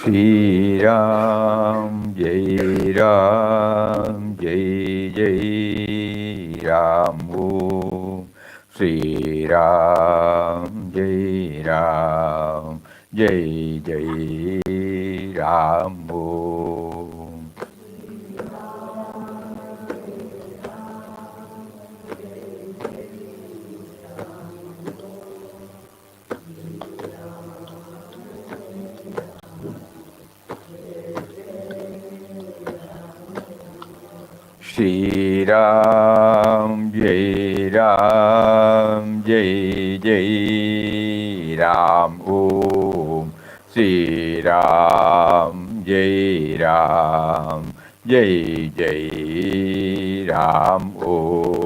Shri Ram, Jai Ram, Jai Jai Ram Om. Shri Ram, Jai Ram, Jai Jai Ram Om. Shri Ram, Jai Ram, Jai Jai Ram Om. Shri Ram, Jai Ram, Jai Jai Ram Om.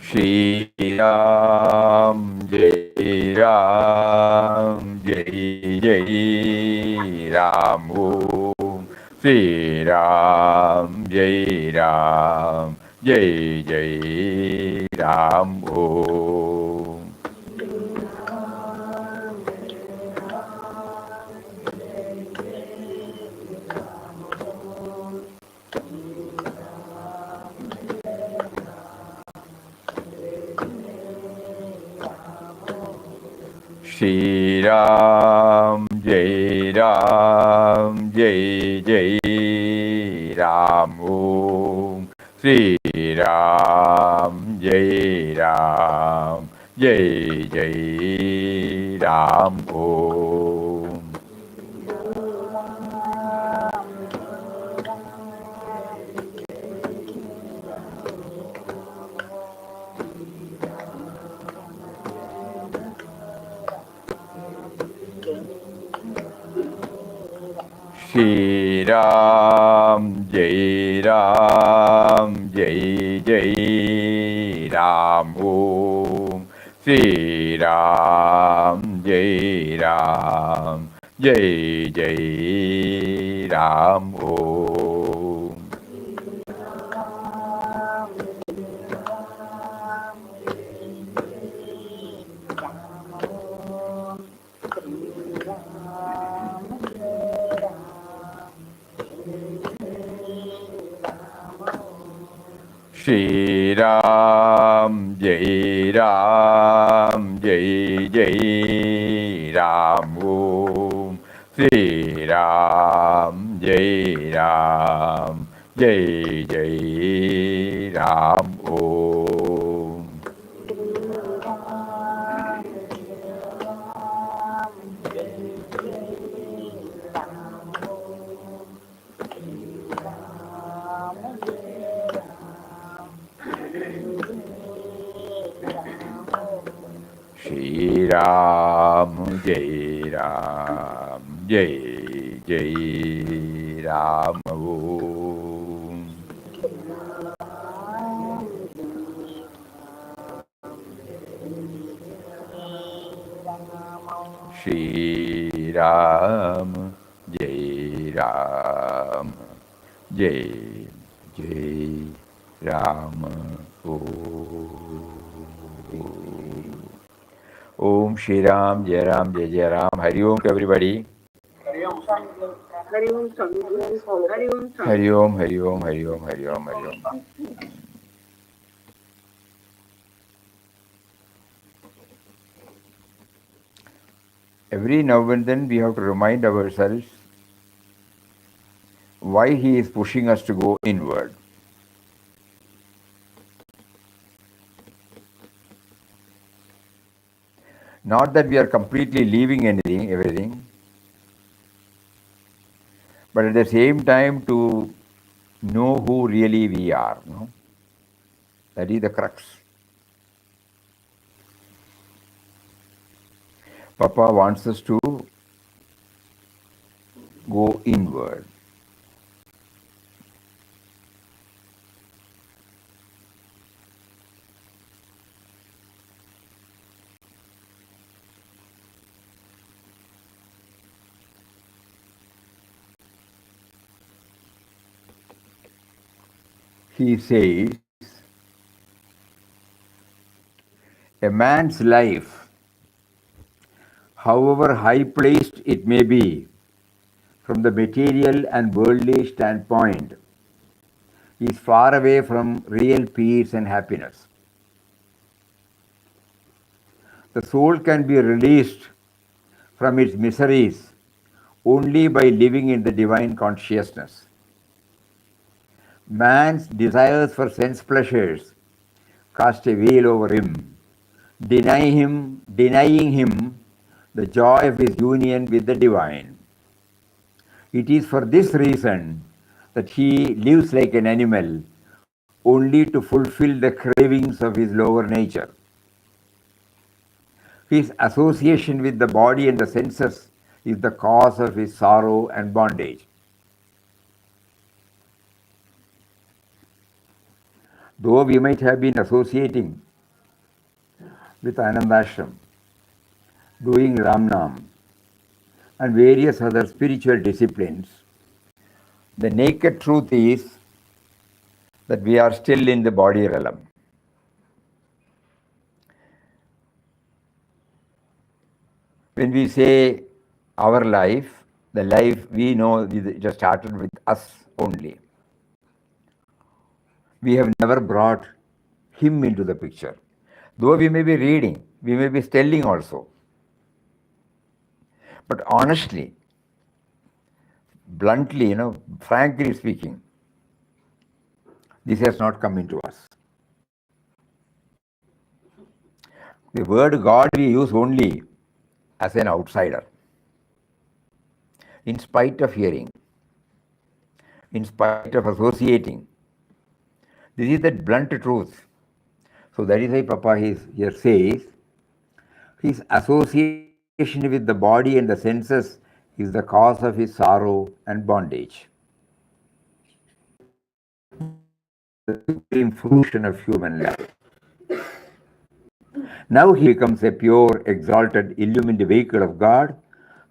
Shri Ram, Jai Ram, Jai Jai Ram Om. Shri Ram, Jai Ram, Jai Jai Ram Om. Shri Ram, Jai Ram, Jai Jai Ram Om. Shri Ram, Jai Ram, Jai Jai Ram Om. Shri Ram, Jai Ram, Jai Jai Ram Om. Shri Ram, Jai Ram, Jai Jai Ram Om. Shri Ram, Jai Ram, Jai Jai Ram Om. Shri Ram, Jai Ram, Jai Jai Ram Om. Shri Ram, Jai Ram, Jai Jai Ram Om. Shri Ram, Jai Ram, Jai Jai Ram Om. Om Shri Ram, Jai Ram, Jai Jai Ram. Hari Om to everybody. Hari Om, Hari Om, Hari Om, Hari Om, Hari Om, Hari Om. Every now and then we have to remind ourselves why he is pushing us to go inward. Not that we are completely leaving everything, but at the same time to know who really we are. No? That is the crux. Papa wants us to go inward. He says, a man's life, however high placed it may be from the material and worldly standpoint, is far away from real peace and happiness. The soul can be released from its miseries only by living in the divine consciousness. Man's desires for sense pleasures cast a veil over him, denying him the joy of his union with the divine. It is for this reason that he lives like an animal, only to fulfill the cravings of his lower nature. His association with the body and the senses is the cause of his sorrow and bondage. Though we might have been associating with Anandashram, doing Ramnam, and various other spiritual disciplines, the naked truth is that we are still in the body realm. When we say our life, the life we know it just started with us only. We have never brought him into the picture. Though we may be reading, we may be telling also. But honestly, bluntly, frankly speaking, this has not come into us. The word God we use only as an outsider. In spite of hearing, in spite of associating. This is the blunt truth. So that is why Papa here says, his association with the body and the senses is the cause of his sorrow and bondage. The supreme fruition of human life. Now he becomes a pure, exalted, illumined vehicle of God,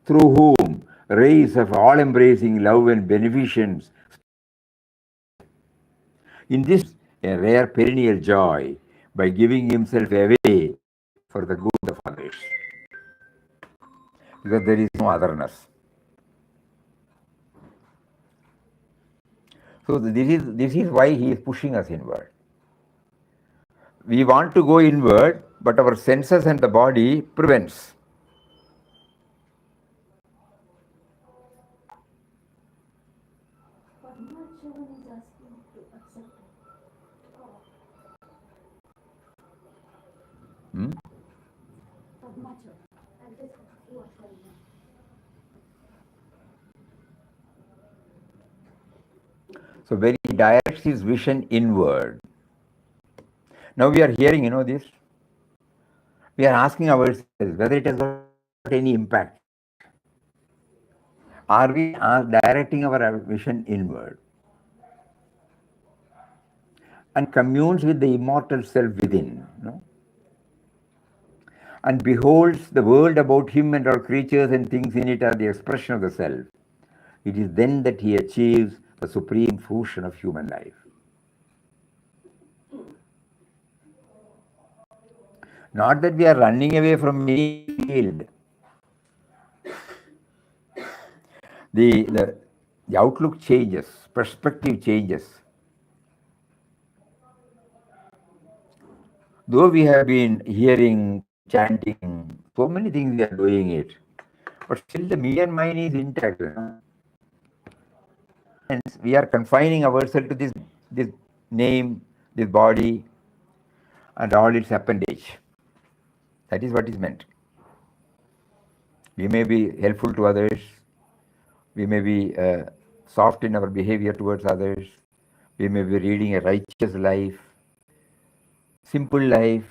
through whom rays of all-embracing love and beneficence. In this, a rare perennial joy by giving himself away for the good of others. Because there is no otherness. So this is why he is pushing us inward. we want to go inward, but our senses and the body prevents. Hmm? So when he directs his vision inward, now we are hearing, this. We are asking ourselves whether it has got any impact. Are we directing our vision inward and communes with the immortal self within, and beholds the world about him and all creatures and things in it are the expression of the self? It is then that he achieves the supreme fruition of human life. Not that we are running away from any field. The outlook changes, perspective changes. Though we have been hearing, chanting, so many things we are doing it, but still the me and mine is intact. And we are confining ourselves to this name, this body, and all its appendage. That is what is meant. We may be helpful to others, we may be soft in our behavior towards others, we may be leading a righteous life, simple life,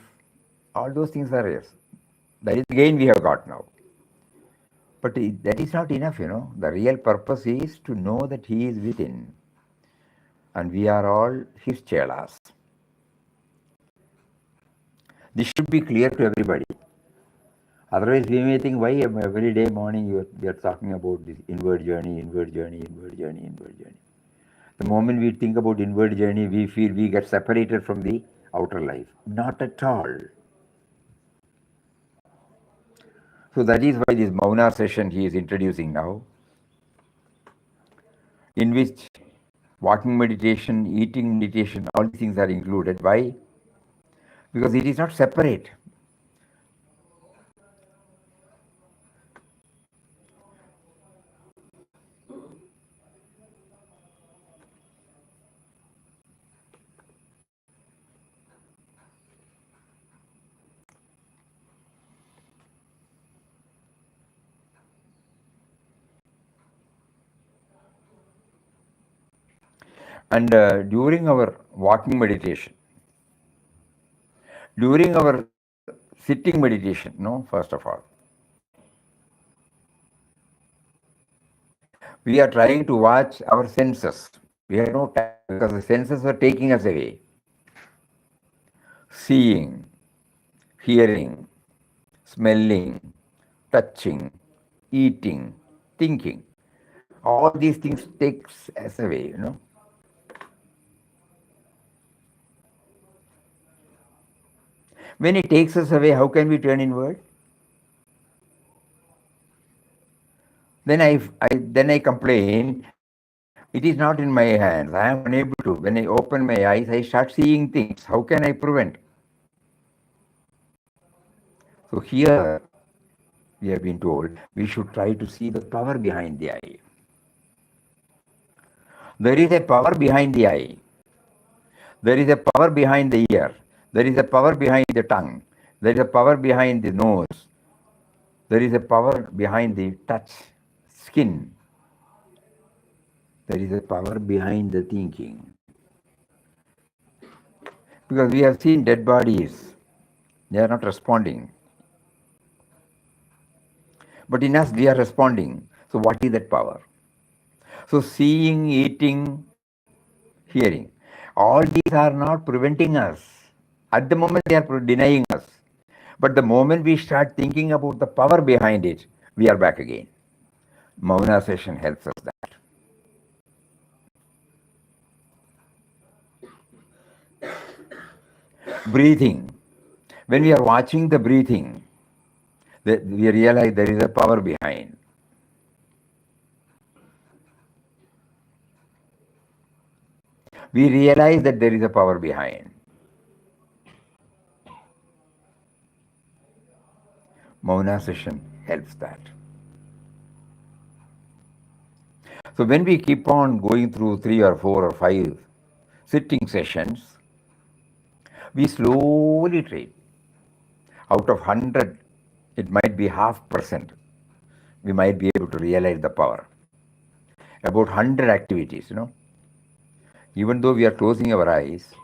all those things are yes. That is the gain we have got now. But that is not enough, The real purpose is to know that He is within. And we are all His chelas. This should be clear to everybody. Otherwise, we may think, why every day morning we are talking about this inward journey, inward journey, inward journey, inward journey. The moment we think about inward journey, we feel we get separated from the outer life. Not at all. So that is why this Mauna session he is introducing now, in which walking meditation, eating meditation, all these things are included. Why? Because it is not separate. And during our walking meditation, during our sitting meditation, first of all, we are trying to watch our senses. We have no time because the senses are taking us away. Seeing, hearing, smelling, touching, eating, thinking. All these things takes us away, When it takes us away, how can we turn inward? Then I complain, it is not in my hands. I am unable to. When I open my eyes, I start seeing things. How can I prevent? So here we have been told we should try to see the power behind the eye. There is a power behind the eye. There is a power behind the ear. There is a power behind the tongue. There is a power behind the nose. There is a power behind the touch, skin. There is a power behind the thinking. Because we have seen dead bodies, they are not responding. But in us, we are responding. So, what is that power? So, seeing, eating, hearing, all these are not preventing us. At the moment, they are denying us. But the moment we start thinking about the power behind it, we are back again. Mauna session helps us that. Breathing. When we are watching the breathing, we realize there is a power behind. We realize that there is a power behind. Mauna session helps that. So when we keep on going through 3 or 4 or 5 sitting sessions, we slowly train. Out of 100, it might be 0.5%. We might be able to realize the power. About 100 activities, even though we are closing our eyes,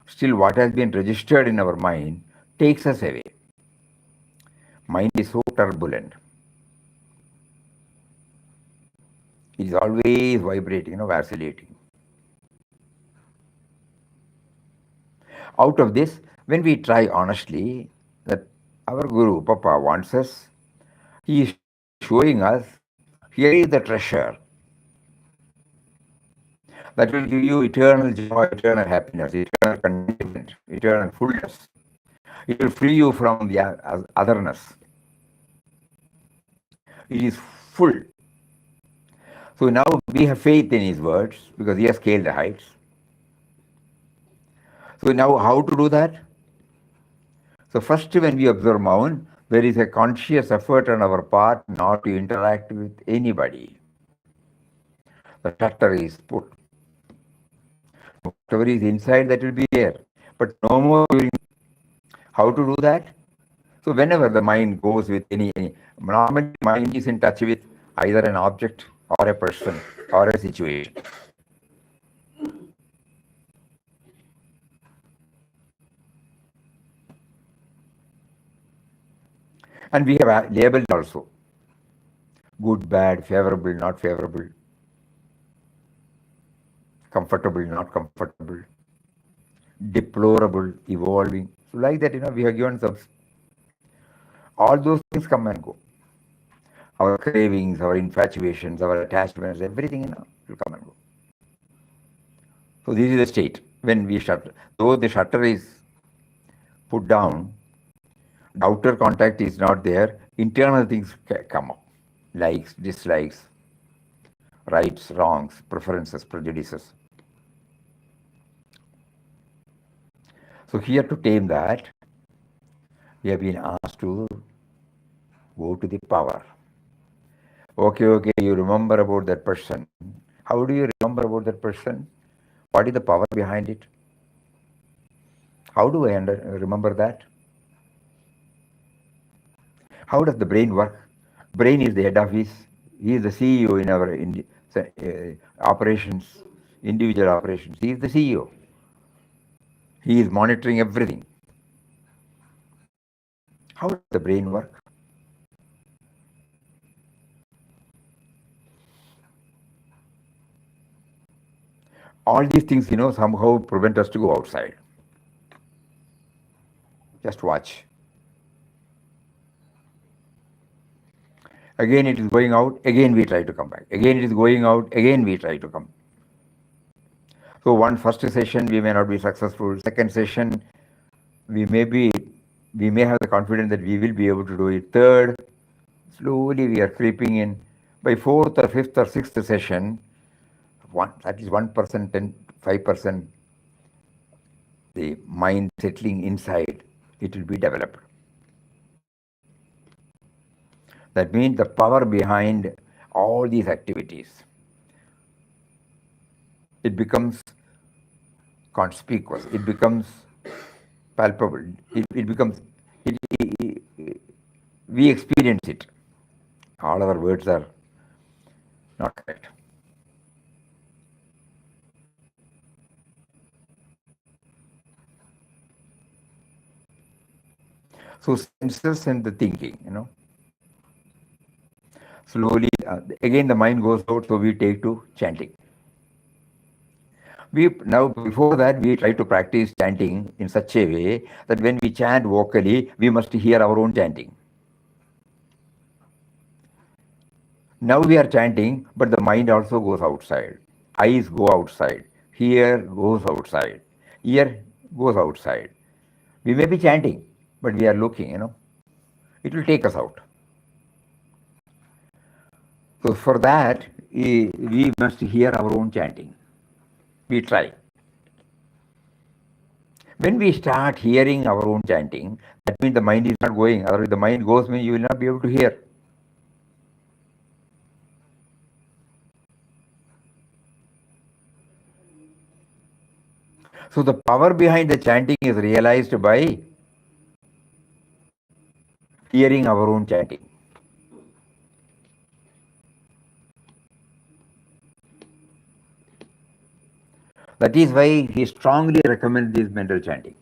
still what has been registered in our mind takes us away. Mind is so turbulent. It is always vibrating, vacillating. Out of this, when we try honestly that our Guru, Papa, wants us, he is showing us, here is the treasure that will give you eternal joy, eternal happiness, eternal contentment, eternal fullness. It will free you from the otherness. It is full. So now we have faith in his words because he has scaled the heights. So now how to do that? So first when we observe Maun, there is a conscious effort on our part not to interact with anybody. The shutter is put. Whatever is inside, that will be there. But no more during. How to do that? So whenever the mind goes with any normally mind is in touch with either an object or a person or a situation. And we have labeled also. Good, bad, favorable, not favorable, comfortable, not comfortable, deplorable, evolving. So like that, we have given some. All those things come and go. Our cravings, our infatuations, our attachments, everything, will come and go. So this is the state when we shut. Though the shutter is put down, the outer contact is not there, internal things come up. Likes, dislikes, rights, wrongs, preferences, prejudices. So here to tame that, we have been asked to go to the power. Okay, you remember about that person. How do you remember about that person? What is the power behind it? How do I remember that? How does the brain work? Brain is the head office. He is the CEO in our operations, individual operations. He is the CEO. He is monitoring everything. How does the brain work? All these things, somehow prevent us to go outside. Just watch. Again it is going out, again we try to come back. Again it is going out, again we try to come. So first session we may not be successful. Second session we may have the confidence that we will be able to do it. Third, slowly we are creeping in. By fourth or fifth or sixth session, at least 1%, 5%, the mind settling inside, it will be developed. That means the power behind all these activities, it becomes conspicuous, it becomes palpable, we experience it. All our words are not correct. So senses and the thinking, slowly, again the mind goes out, so we take to chanting. Now before that, we try to practice chanting in such a way that when we chant vocally, we must hear our own chanting. Now we are chanting, but the mind also goes outside. Eyes go outside. Ear goes outside. Ear goes outside. We may be chanting, but we are looking, It will take us out. So for that, we must hear our own chanting. We try. When we start hearing our own chanting, That means the mind is not going. Otherwise, the mind goes means you will not be able to hear. So the power behind the chanting is realized by hearing our own chanting. That is why he strongly recommends this mental chanting.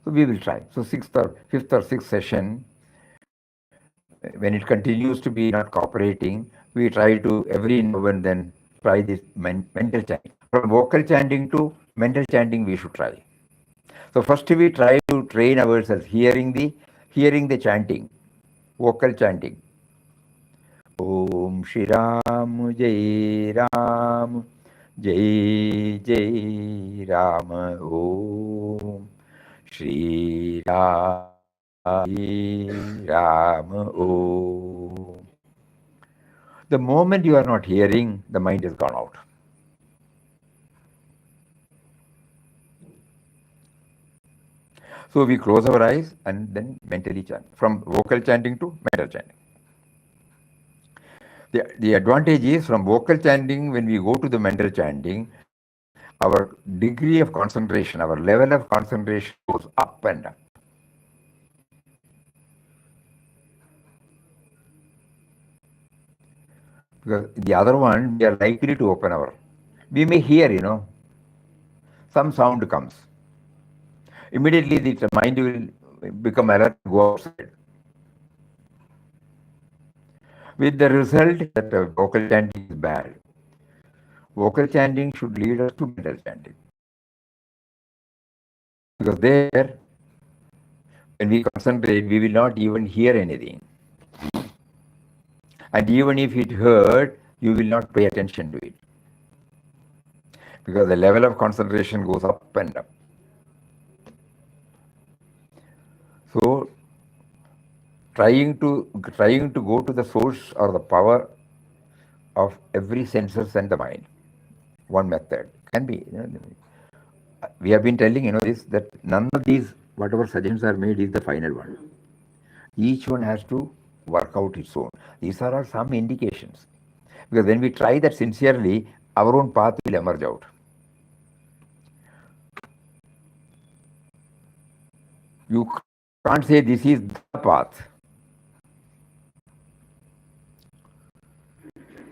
So we will try. So fifth or sixth session, when it continues to be not cooperating, we try to every now and then try this mental chanting. From vocal chanting to mental chanting, we should try. So first we try to train ourselves hearing the chanting, vocal chanting. Om Shri Ram Jai Ram Jai Jai Ram Om Shri Ram Jai Ram Om. The moment you are not hearing, the mind has gone out. So we close our eyes and then mentally chant. From vocal chanting to mental chanting. The advantage is from vocal chanting, when we go to the mental chanting, our degree of concentration, our level of concentration goes up and up. Because the other one, we are likely to open our. We may hear, some sound comes. Immediately the mind will become alert, go outside. With the result that vocal chanting is bad. Vocal chanting should lead us to mental chanting. Because there, when we concentrate, we will not even hear anything. And even if it heard, you will not pay attention to it. Because the level of concentration goes up and up. So trying to go to the source or the power of every senses and the mind. One method can be. We have been telling this, that none of these whatever suggestions are made is the final one. Each one has to work out its own. These are all some indications. Because when we try that sincerely, our own path will emerge out. You can't say this is the path.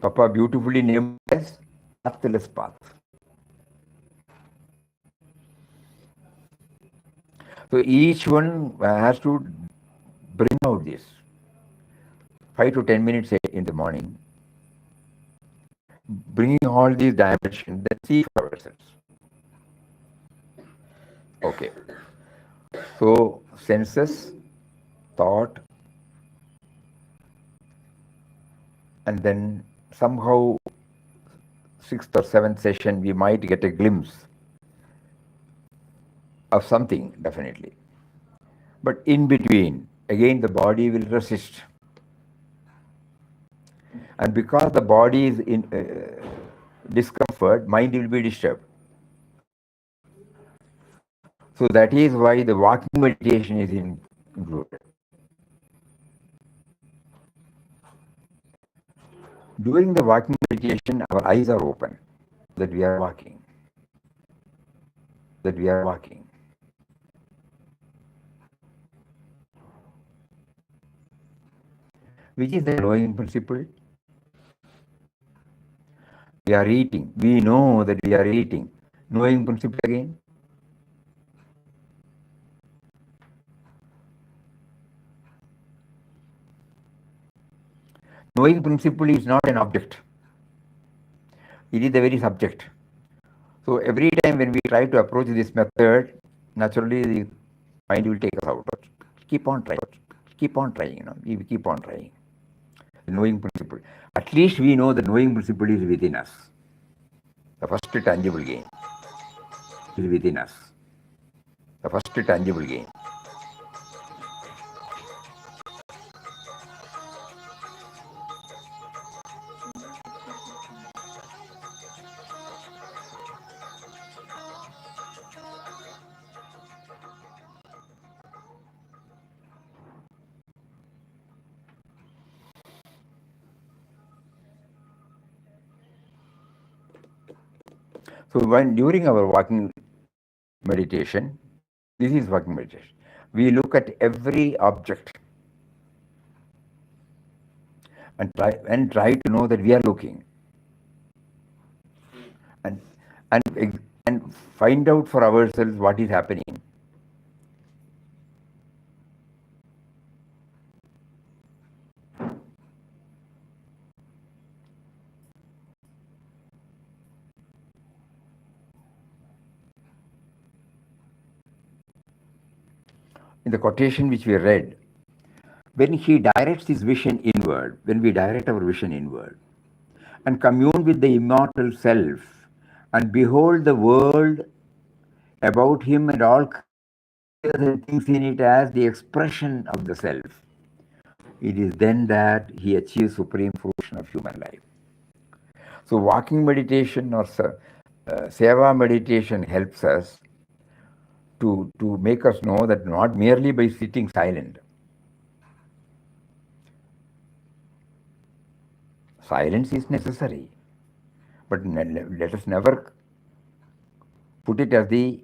Papa beautifully named as pathless path. So each one has to bring out this 5 to 10 minutes in the morning, bringing all these dimensions, then see for ourselves. Okay. So senses, thought, and then somehow sixth or seventh session we might get a glimpse of something, definitely. But in between, again the body will resist. And because the body is in discomfort, mind will be disturbed. So that is why the walking meditation is included. During the walking meditation, our eyes are open, that we are walking. Which is the knowing principle? We are eating. We know that we are eating. Knowing principle again. Knowing principle is not an object. It is the very subject. So every time when we try to approach this method, naturally the mind will take us out. Keep on trying. We keep on trying. The knowing principle. At least we know the knowing principle is within us. The first tangible gain is within us. The first tangible gain. So when during our walking meditation, this is walking meditation, we look at every object and try to know that we are looking and and find out for ourselves what is happening. In the quotation which we read, when he directs his vision inward, when we direct our vision inward and commune with the immortal self and behold the world about him and all creatures and things in it as the expression of the self, it is then that he achieves supreme fruition of human life. So walking meditation or seva meditation helps us to make us know that not merely by sitting silent. Silence is necessary, but let us never put it as the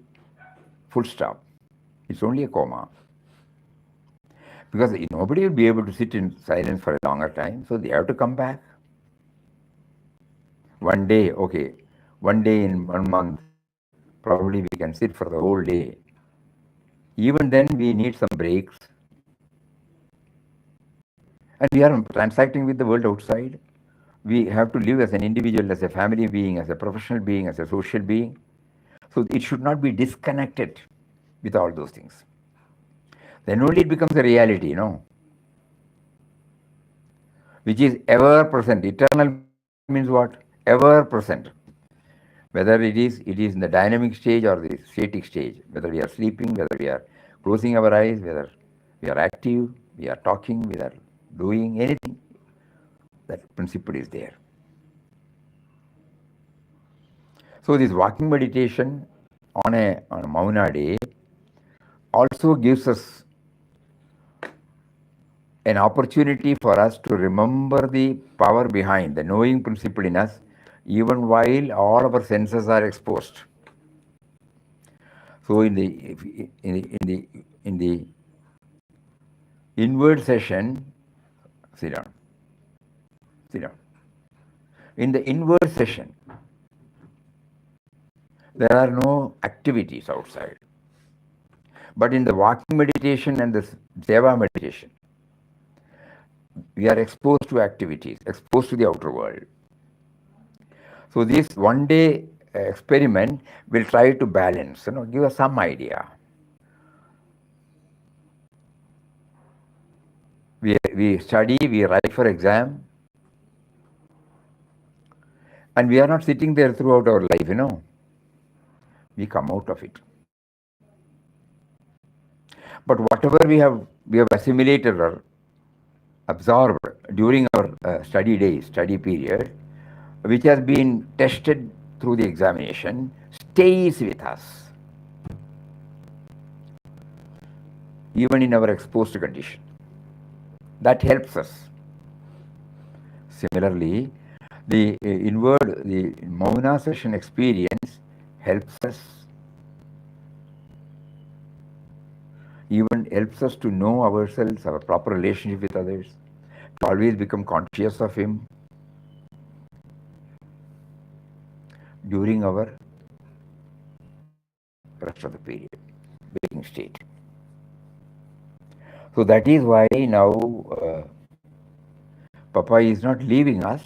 full stop. It's only a comma. Because nobody will be able to sit in silence for a longer time, so they have to come back. One day, okay, one day in 1 month, probably we can sit for the whole day. Even then, we need some breaks. And we are transacting with the world outside. We have to live as an individual, as a family being, as a professional being, as a social being. So it should not be disconnected with all those things. Then only it becomes a reality, which is ever present. Eternal means what? Ever present. Whether it is in the dynamic stage or the static stage, whether we are sleeping, whether we are closing our eyes, whether we are active, we are talking, we are doing anything, that principle is there. So this walking meditation on a Mauna day also gives us an opportunity for us to remember the power behind the knowing principle in us, even while all our senses are exposed. So in the inward session, sit down, sit down. In the inward session, there are no activities outside. But in the walking meditation and the seva meditation, we are exposed to activities, exposed to the outer world. So this one day experiment will try to balance, give us some idea. We study, we write for exam, and we are not sitting there throughout our life, We come out of it. But whatever we have assimilated or absorbed during our study period, which has been tested through the examination, stays with us, even in our exposed condition. That helps us. Similarly, the Mauna session experience helps us, even helps us to know ourselves, our proper relationship with others, to always become conscious of him during our rest of the period, waking state. So that is why now Papa is not leaving us,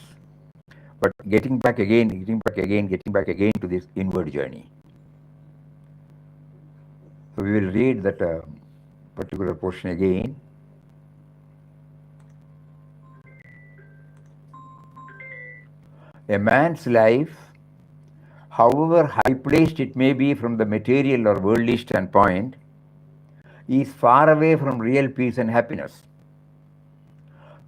but getting back again to this inward journey. So we will read that particular portion again. A man's life, however high placed it may be from the material or worldly standpoint, is far away from real peace and happiness.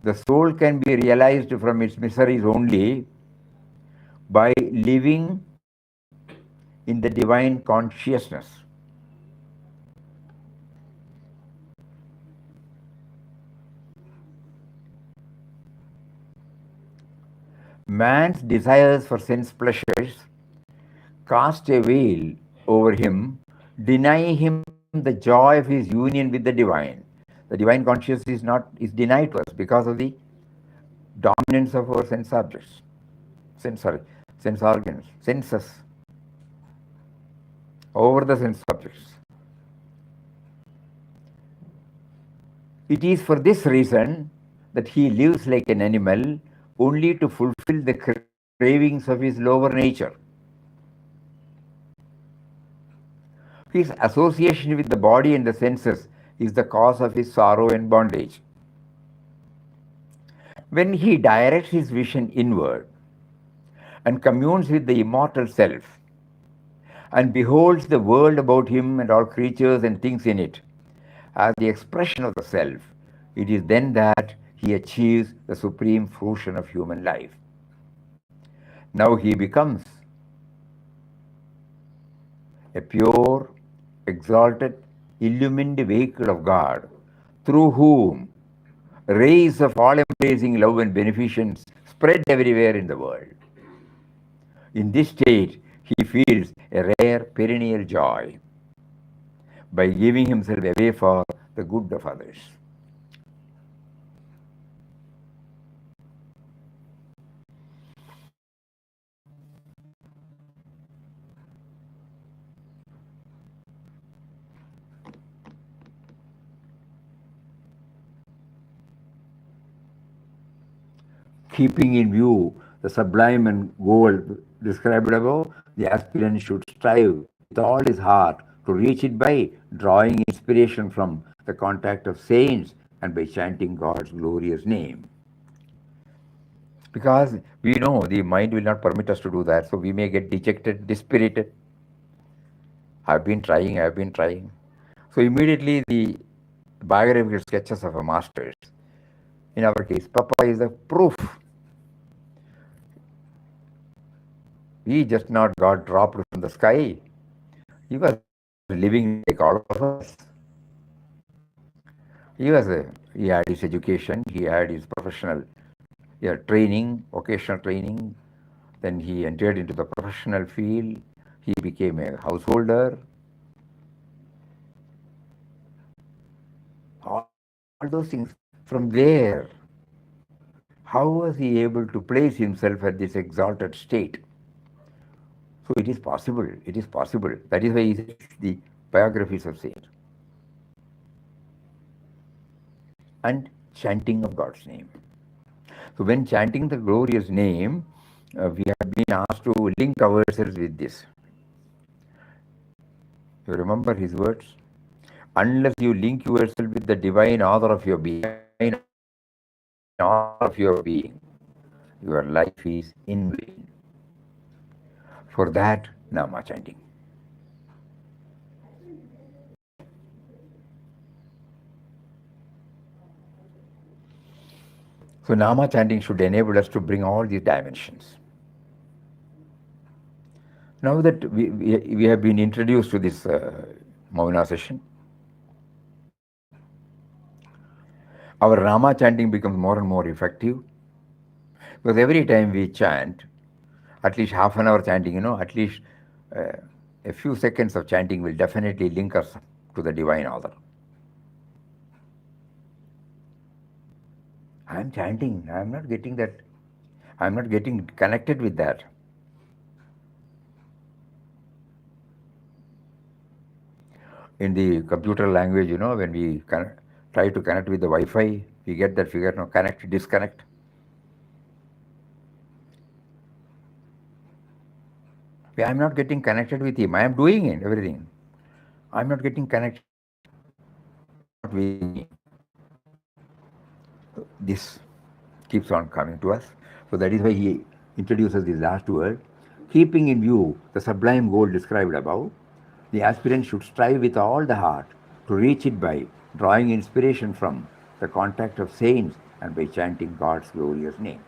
The soul can be realized from its miseries only by living in the divine consciousness. Man's desires for sense pleasures cast a veil over him, denying him the joy of his union with the divine. The divine consciousness is denied to us because of the dominance of our sense objects, sense organs, senses over the sense objects. It is for this reason that he lives like an animal only to fulfill the cravings of his lower nature. His association with the body and the senses is the cause of his sorrow and bondage. When he directs his vision inward and communes with the immortal self and beholds the world about him and all creatures and things in it as the expression of the self, it is then that he achieves the supreme fruition of human life. Now he becomes a pure, exalted, illumined vehicle of God, through whom rays of all-embracing love and beneficence spread everywhere in the world. In this state, he feels a rare perennial joy by giving himself away for the good of others. Keeping in view the sublime and goal described above, the aspirant should strive with all his heart to reach it by drawing inspiration from the contact of saints and by chanting God's glorious name. Because we know the mind will not permit us to do that, so we may get dejected, dispirited. I've been trying. So immediately the biographical sketches of a masters. In our case, Papa is a proof. He just not got dropped from the sky. He was living like all of us. He had his education, he had his professional training, vocational training. Then he entered into the professional field. He became a householder. All those things. From there, how was he able to place himself at this exalted state? So it is possible. It is possible. That is why he says the biographies of saints and chanting of God's name. So when chanting the glorious name, we have been asked to link ourselves with this. You remember his words? Unless you link yourself with the divine author of your being, your life is in vain. For that, Nama chanting. So Nama chanting should enable us to bring all these dimensions. Now that we have been introduced to this Mauna session, our Nama chanting becomes more and more effective because every time we chant, at least half an hour chanting, at least a few seconds of chanting will definitely link us to the divine author. I am chanting, I am not getting that, I am not getting connected with that. In the computer language, when we try to connect with the Wi-Fi, we get that figure, connect, disconnect. I am not getting connected with him. I am doing it, everything. I am not getting connected with me. This keeps on coming to us. So that is why he introduces this last word. Keeping in view the sublime goal described above, the aspirant should strive with all the heart to reach it by drawing inspiration from the contact of saints and by chanting God's glorious name.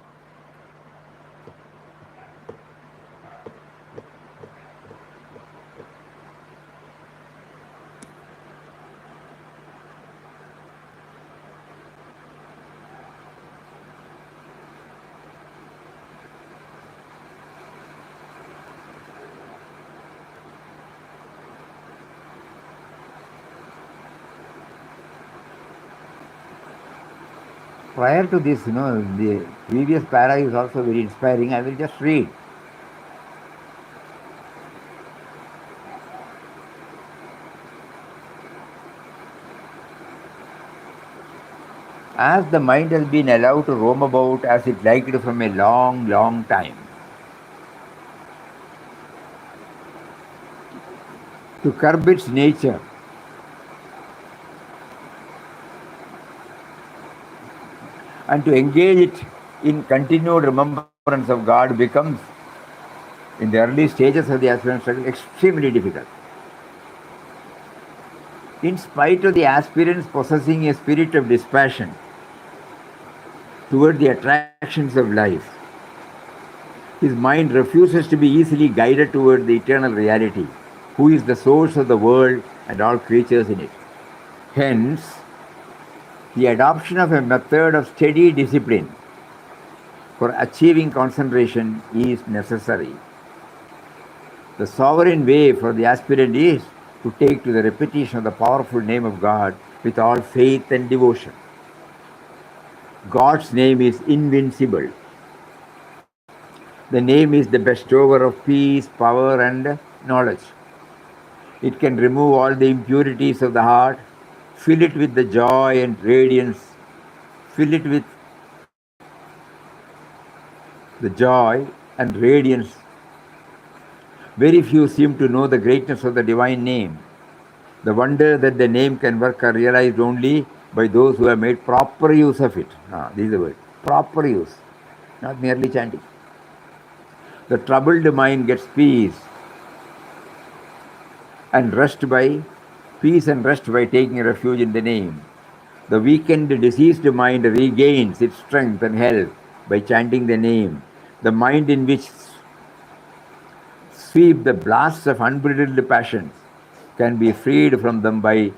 Prior to this, the previous para is also very inspiring. I will just read. As the mind has been allowed to roam about as it liked from a long, long time, to curb its nature and to engage it in continued remembrance of God becomes, in the early stages of the aspirant struggle, extremely difficult. In spite of the aspirants possessing a spirit of dispassion toward the attractions of life, his mind refuses to be easily guided toward the eternal reality, who is the source of the world and all creatures in it. Hence, the adoption of a method of steady discipline for achieving concentration is necessary. The sovereign way for the aspirant is to take to the repetition of the powerful name of God with all faith and devotion. God's name is invincible. The name is the bestower of peace, power, and knowledge. It can remove all the impurities of the heart, fill it with the joy and radiance, fill it with the joy and radiance. Very few seem to know the greatness of the divine name. The wonder that the name can work are realized only by those who have made proper use of it. This is the word. Proper use, not merely chanting. The troubled mind gets and rest by taking refuge in the name. The weakened, diseased mind regains its strength and health by chanting the name. The mind in which sweep the blasts of unbridled passions can be freed from them by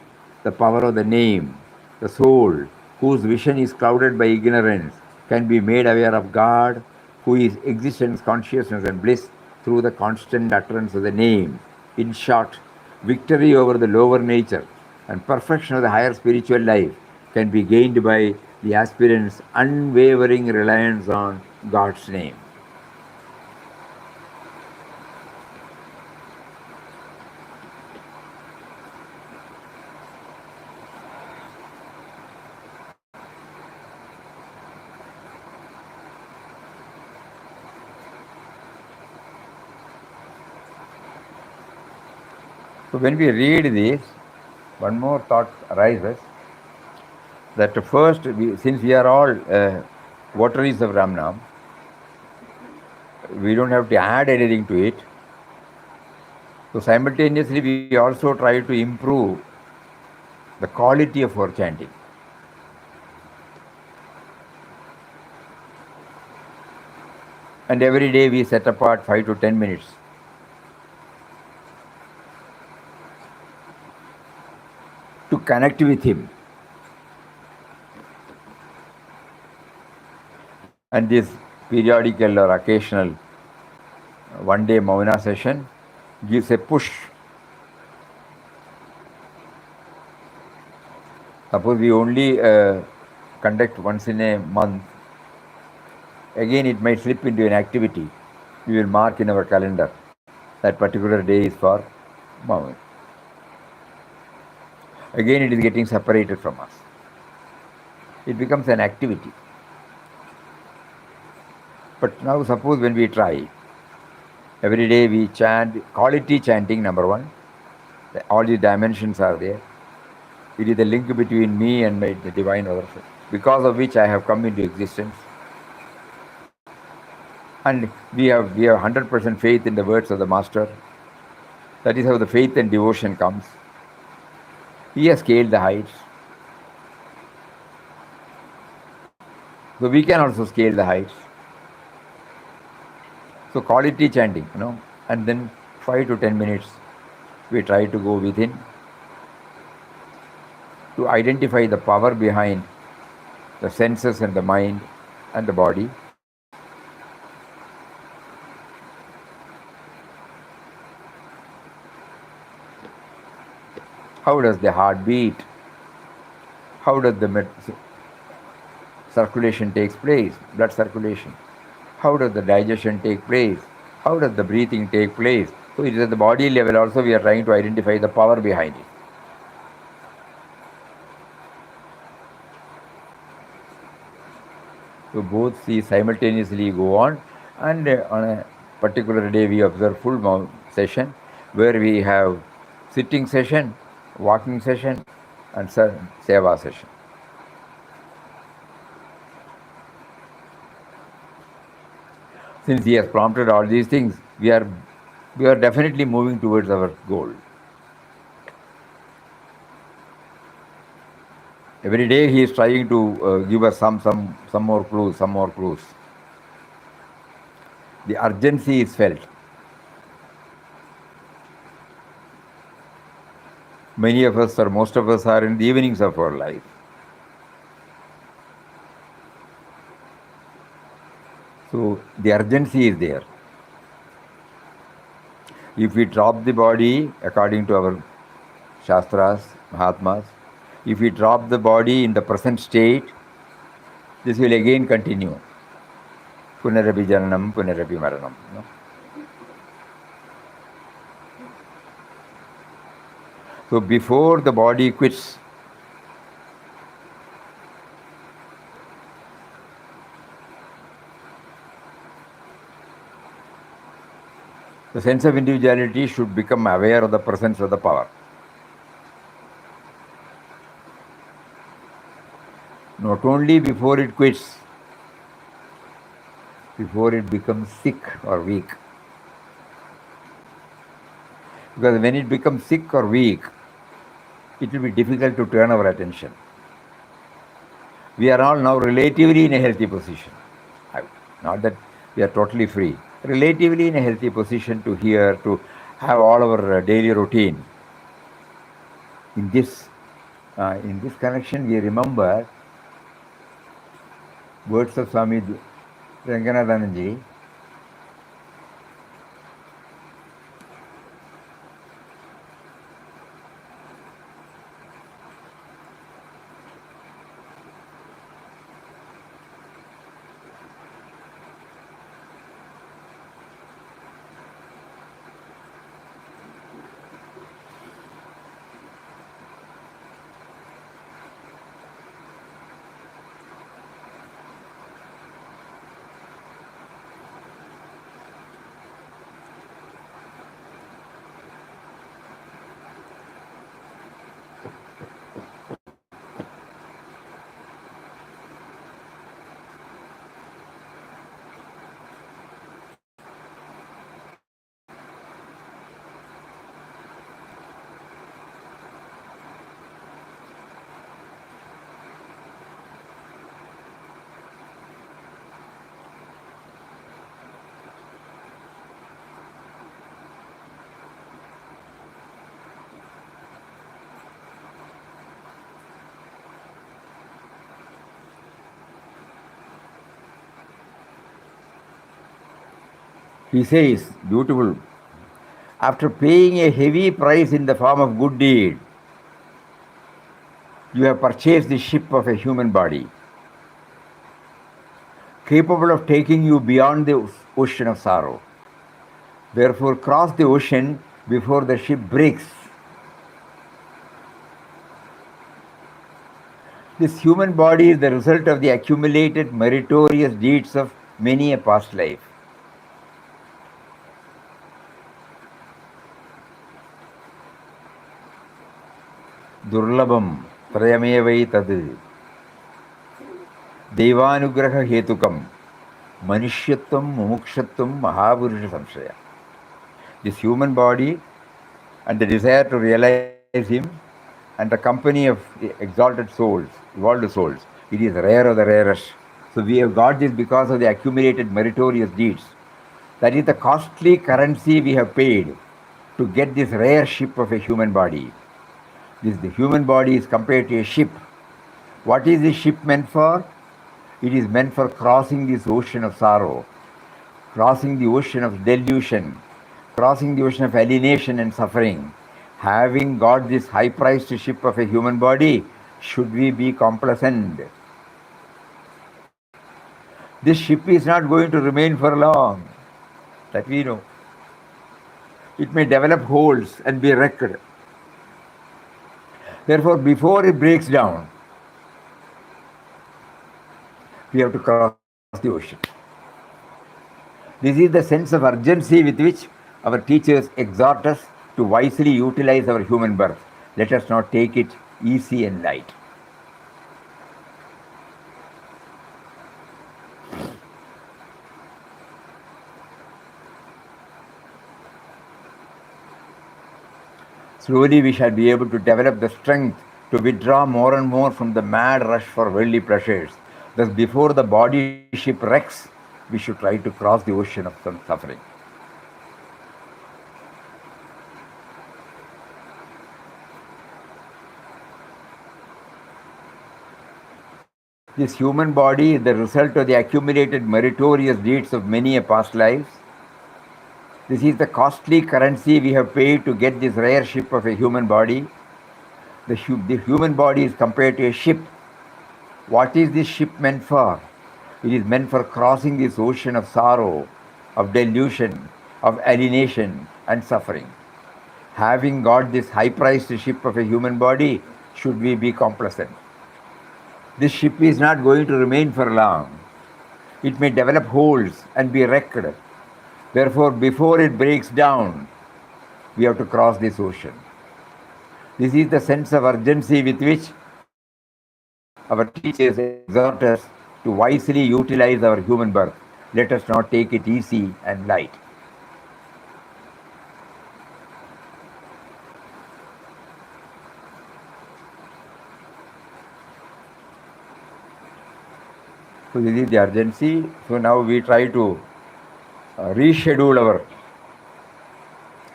the power of the name. The soul, whose vision is clouded by ignorance, can be made aware of God, who is existence, consciousness, and bliss through the constant utterance of the name. In short, victory over the lower nature and perfection of the higher spiritual life can be gained by the aspirant's unwavering reliance on God's name. So when we read this, one more thought arises that first, since we are all votaries of Ramnam, we don't have to add anything to it. So simultaneously, we also try to improve the quality of our chanting. And every day we set apart 5 to 10 minutes to connect with Him. And this periodical or occasional one-day Mauna session gives a push. Suppose we only conduct once in a month, again it might slip into an activity. We will mark in our calendar that particular day is for Mauna. Again it is getting separated from us. It becomes an activity. But now suppose when we try, every day we chant, quality chanting, number one. All the dimensions are there. It is the link between me and the divine other, because of which I have come into existence. And we have 100% faith in the words of the Master. That is how the faith and devotion comes. He has scaled the heights. So we can also scale the heights. So quality chanting, and then 5 to 10 minutes we try to go within to identify the power behind the senses and the mind and the body. How does the heart beat? How does the circulation takes place, blood circulation? How does the digestion take place? How does the breathing take place? So it is at the body level also we are trying to identify the power behind it. So both these simultaneously go on, and on a particular day we observe full session where we have sitting session, walking session, and seva session. Since he has prompted all these things, we are definitely moving towards our goal. Every day he is trying to give us some more clues, some more clues. The urgency is felt. Many of us, or most of us, are in the evenings of our life. So the urgency is there. If we drop the body, according to our Shastras, Mahatmas, if we drop the body in the present state, this will again continue. Punarapi Jananam, Punarapi Maranam. No? So before the body quits, the sense of individuality should become aware of the presence of the power. Not only before it quits, before it becomes sick or weak. Because when it becomes sick or weak, it will be difficult to turn our attention. We are all now relatively in a healthy position. Not that we are totally free. Relatively in a healthy position to hear, to have all our daily routine. In this connection, we remember words of Swami Ranganathananji. He says, beautiful, after paying a heavy price in the form of good deed, you have purchased the ship of a human body, capable of taking you beyond the ocean of sorrow. Therefore, cross the ocean before the ship breaks. This human body is the result of the accumulated meritorious deeds of many a past life. Durlabam trayamevai tad devanugraha hetukam manishyatvam mumukshatvam mahavurusha samshaya. This human body and the desire to realize him and the company of exalted souls, evolved souls, it is rare of the rarest. So we have got this because of the accumulated meritorious deeds. That is the costly currency we have paid to get this rare ship of a human body. The human body is compared to a ship. What is this ship meant for? It is meant for crossing this ocean of sorrow, crossing the ocean of delusion, crossing the ocean of alienation and suffering. Having got this high-priced ship of a human body, should we be complacent? This ship is not going to remain for long, that we know. It may develop holes and be wrecked. Therefore, before it breaks down, we have to cross the ocean. This is the sense of urgency with which our teachers exhort us to wisely utilize our human birth. Let us not take it easy and light. Slowly we shall be able to develop the strength to withdraw more and more from the mad rush for worldly pleasures. Thus, before the body ship wrecks, we should try to cross the ocean of some suffering. This human body is the result of the accumulated meritorious deeds of many past lives. This is the costly currency we have paid to get this rare ship of a human body. The human body is compared to a ship. What is this ship meant for? It is meant for crossing this ocean of sorrow, of delusion, of alienation and suffering. Having got this high-priced ship of a human body, should we be complacent? This ship is not going to remain for long. It may develop holes and be wrecked. Therefore, before it breaks down, we have to cross this ocean. This is the sense of urgency with which our teachers exhort us to wisely utilize our human birth. Let us not take it easy and light. So this is the urgency. So now we try to reschedule our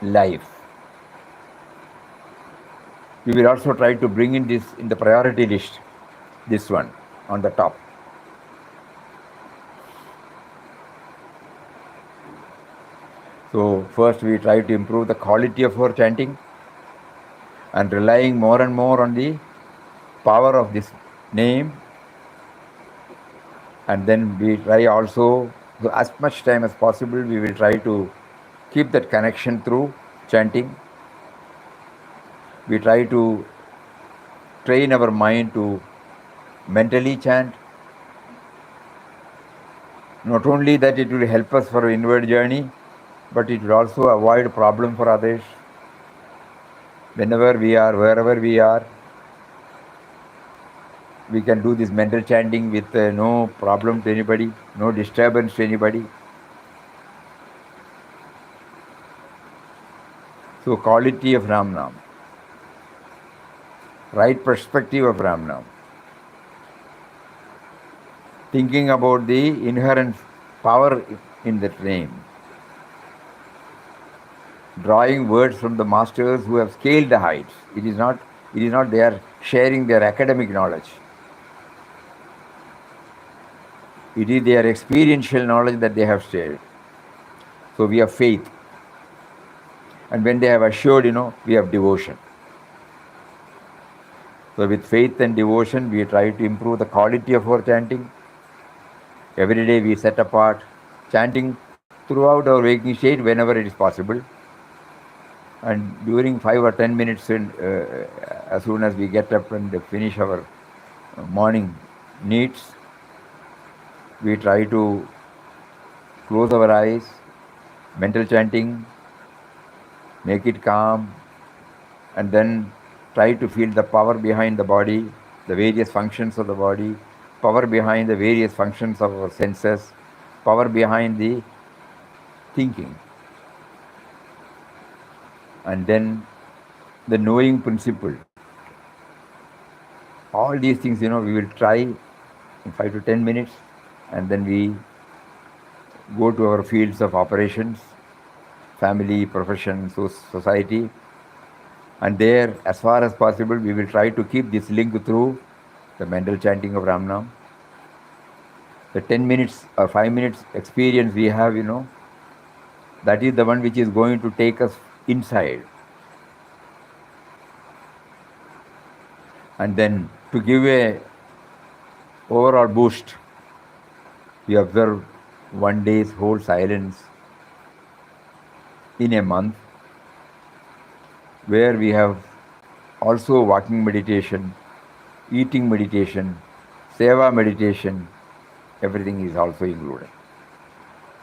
life. We will also try to bring in this in the priority list, this one on the top. So first we try to improve the quality of our chanting and relying more and more on the power of this name. And then we try also, so as much time as possible, we will try to keep that connection through chanting. We try to train our mind to mentally chant. Not only that it will help us for inward journey, but it will also avoid problem for others. Whenever we are, wherever we are, we can do this mental chanting with no problem to anybody, no disturbance to anybody. So quality of Ram Nam, right perspective of Ram Nam, thinking about the inherent power in that name, drawing words from the masters who have scaled the heights. It is not they are sharing their academic knowledge. It is their experiential knowledge that they have shared. So we have faith. And when they have assured, we have devotion. So with faith and devotion, we try to improve the quality of our chanting. Every day we set apart chanting throughout our waking state whenever it is possible. And during 5 or 10 minutes, as soon as we get up and finish our morning needs, we try to close our eyes, mental chanting, make it calm, and then try to feel the power behind the body, the various functions of the body, power behind the various functions of our senses, power behind the thinking. And then the knowing principle. All these things, we will try in 5 to 10 minutes, and then we go to our fields of operations, family, profession, society, and there, as far as possible, we will try to keep this link through the mental chanting of Ram Nam. The 10 minutes or 5 minutes experience we have, that is the one which is going to take us inside. And then to give a overall boost, We observe one day's whole silence in a month, where we have also walking meditation, eating meditation, seva meditation, everything is also included.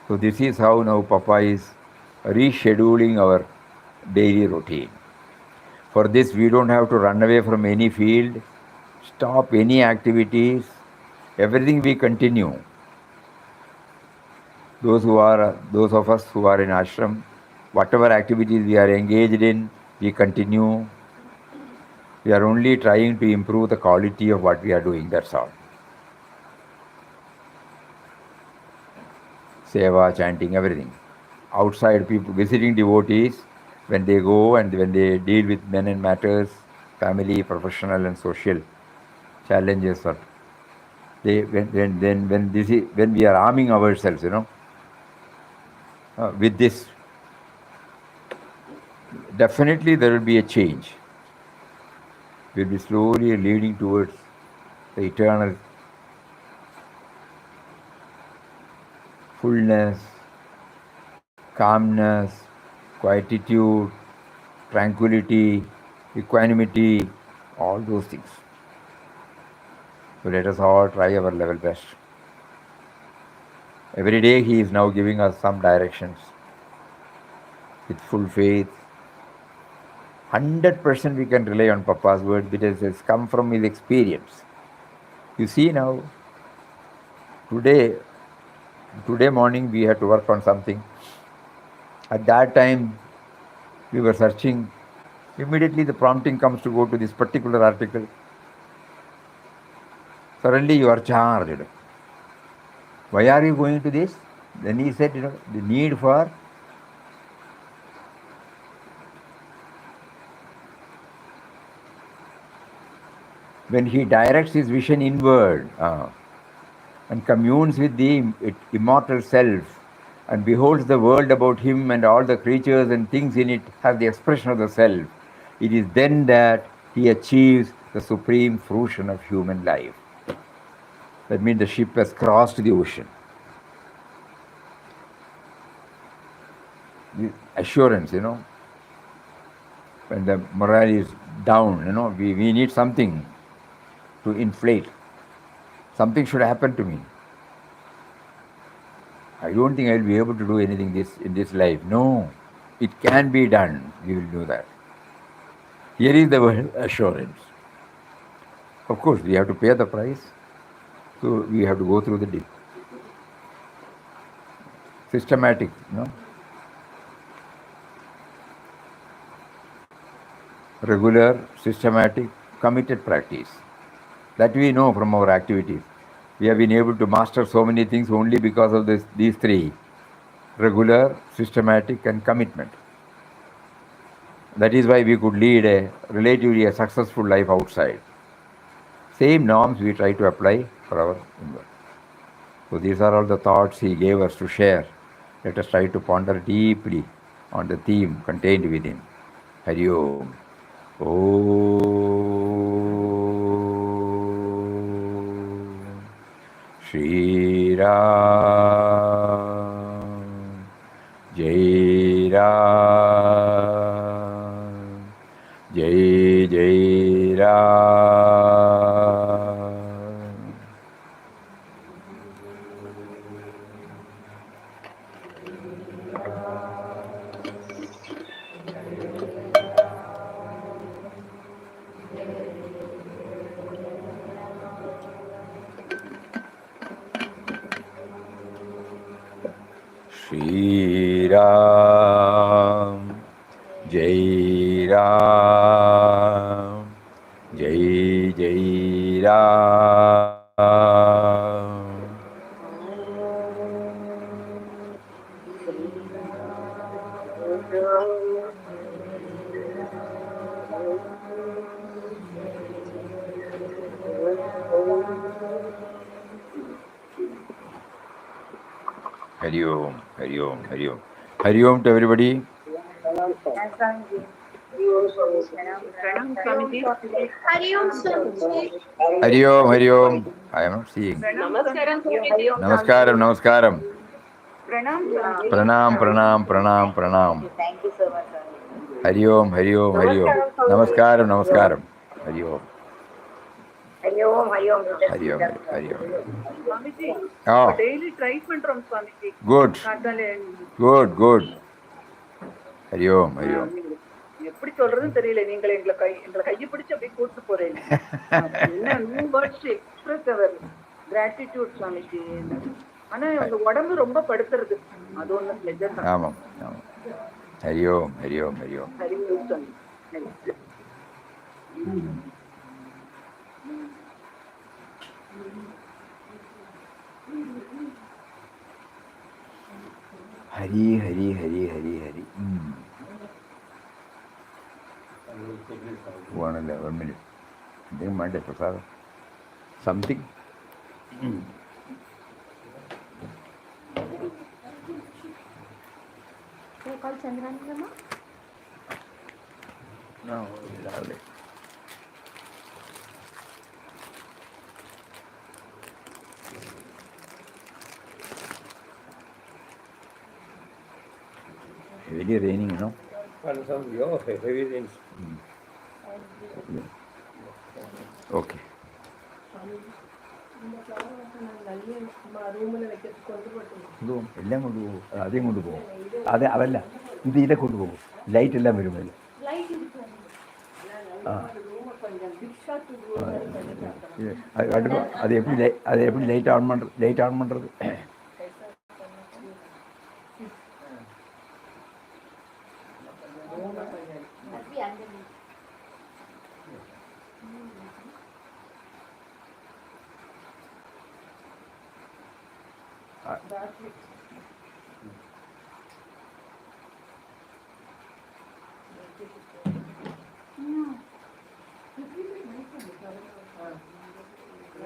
So this is how now Papa is rescheduling our daily routine. For this, we don't have to run away from any field, stop any activities, everything we continue. Those of us who are in ashram, whatever activities we are engaged in, we continue. We are only trying to improve the quality of what we are doing, that's all. Seva, chanting, everything. Outside people, visiting devotees, when they go and when they deal with men and matters, family, professional and social challenges, or they when we are arming ourselves, with this, definitely there will be a change. We'll be slowly leading towards the eternal fullness, calmness, quietude, tranquility, equanimity, all those things. So let us all try our level best. Every day he is now giving us some directions with full faith. 100% we can rely on Papa's word because it's come from his experience. You see now, today morning we had to work on something. At that time, we were searching. Immediately the prompting comes to go to this particular article. Suddenly you are charged. Why are you going to this? Then he said, the need for when he directs his vision inward and communes with the immortal self and beholds the world about him and all the creatures and things in it have the expression of the self, it is then that he achieves the supreme fruition of human life. That means the ship has crossed the ocean. The assurance, when the morale is down, we need something to inflate. Something should happen to me. I don't think I will be able to do anything in this life. No, it can be done. We will do that. Here is the word assurance. Of course, we have to pay the price. So we have to go through the systematic, regular, systematic, committed practice. That we know from our activities. We have been able to master so many things only because of these three: regular, systematic, and commitment. That is why we could lead a relatively successful life outside. Same norms we try to apply for our inward. So these are all the thoughts he gave us to share. Let us try to ponder deeply on the theme contained within. Hari Om. Om. Shri Ram. Jai Ram. Jai Jai Ram. Shri Ram, Jai Ram, Jai Jai Ram. Hari Om, Hari Om, Hari Om. Hari Om to everybody. Pranam Swamiji. Hari Om Swamiji. Hari Om, Hari Om. I am not seeing. Namaskaram Swamiji. Namaskaram, Namaskaram. Pranam Swamiji. Pranam, Pranam, Pranam, Pranam. Thank you so much, Swamiji. Hari Om, Hari Om, Hari Om. Namaskaram, Namaskaram. Hari Om. Hari Om, Hari Om. Hari Om, Hari Om. Swamiji. Oh, Daily try பண்றோம் Swamiji. good, காத்தால good, good. Hari Om, Hari Om. எப்படி சொல்றதுன்னு தெரியல. நீங்கள் எங்களை கையை பிடிச்சு அப்படியே கூட்டு போறீங்க. என்ன நியூ வேர்ட்ஸ் எக்ஸ்பிரஸ் அவர் கிராட்டிடியூட் Swamiji. ஆனா அந்த உடம்பு ரொம்ப படுத்துறது. அது ஒண்ணு பிளெஜர் தான். ஆமாம், ஆமாம். Hari Om, Hari Om, Hari Om. Hari Om Swamiji. Hari, Hari, Hari, Hari, Hari. One minute. Something might have passed. Something. Can you call Chandran Mama? No, lovely. Very raining, you know. Heavy rains. Okay. ഇത് എല്ലാം കൊണ്ടുപോകും, അതേം കൊണ്ടുപോകും. അതല്ല, ഇതേ കൊണ്ടുപോകും. Light എല്ലാം വരുമല്ലോ. அது எப்படி லைட் ஆன் பண்ணுறது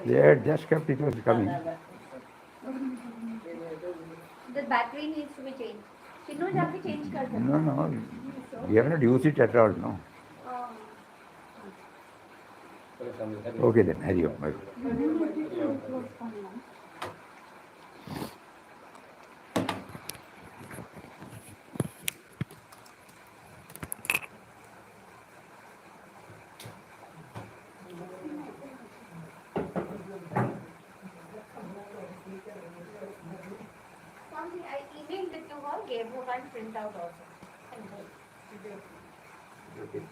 They had just kept it was coming. The battery needs to be changed. Shinu जाके change कर दो. No, we have not used it at all, no. Okay then, Hari Om. I emailed it to her, gave her one printout also. Okay.